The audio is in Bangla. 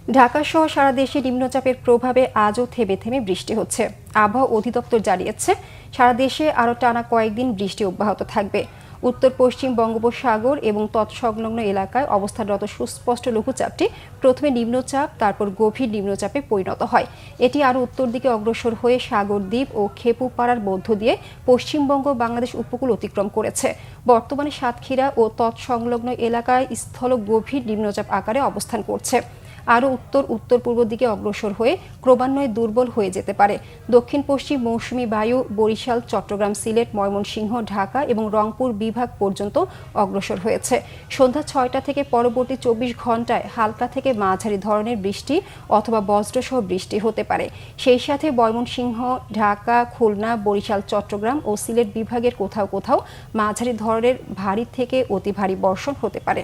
ঢাকা সহ সারা দেশে নিম্নচাপের প্রভাবে আজও থেমে থেমে বৃষ্টি হচ্ছে। আবহাওয়া অধিদপ্তর জানিয়েছে সারা দেশে আরও টানা কয়েকদিন বৃষ্টি অব্যাহত থাকবে। উত্তর পশ্চিম বঙ্গোপসাগর এবং তৎসংলগ্ন এলাকায় অবস্থানরত সুস্পষ্ট লঘুচাপটি প্রথমে নিম্নচাপ, তারপর গভীর নিম্নচাপে পরিণত হয়। এটি আরও উত্তর দিকে অগ্রসর হয়ে সাগরদ্বীপ ও খেপুপাড়ার মধ্য দিয়ে পশ্চিমবঙ্গ বাংলাদেশ উপকূল অতিক্রম করেছে। বর্তমানে সাতক্ষীরা ও তৎসংলগ্ন এলাকায় স্থল গভীর নিম্নচাপ আকারে অবস্থান করছে। আরও উত্তর পূর্ব দিকে অগ্রসর হয়ে ক্রমান্বয়ে দুর্বল হয়ে যেতে পারে। দক্ষিণ পশ্চিম মৌসুমী বায়ু বরিশাল, চট্টগ্রাম, সিলেট, ময়মনসিংহ, ঢাকা এবং রংপুর বিভাগ পর্যন্ত অগ্রসর হয়েছে। সন্ধ্যা ৬টা থেকে পরবর্তী ২৪ ঘন্টায় হালকা থেকে মাঝারি ধরনের বৃষ্টি অথবা বজ্রসহ বৃষ্টি হতে পারে। সেই সাথে ময়মনসিংহ, ঢাকা, খুলনা, বরিশাল, চট্টগ্রাম ও সিলেট বিভাগের কোথাও কোথাও মাঝারি ধরনের ভারী থেকে অতি ভারী বর্ষণ হতে পারে।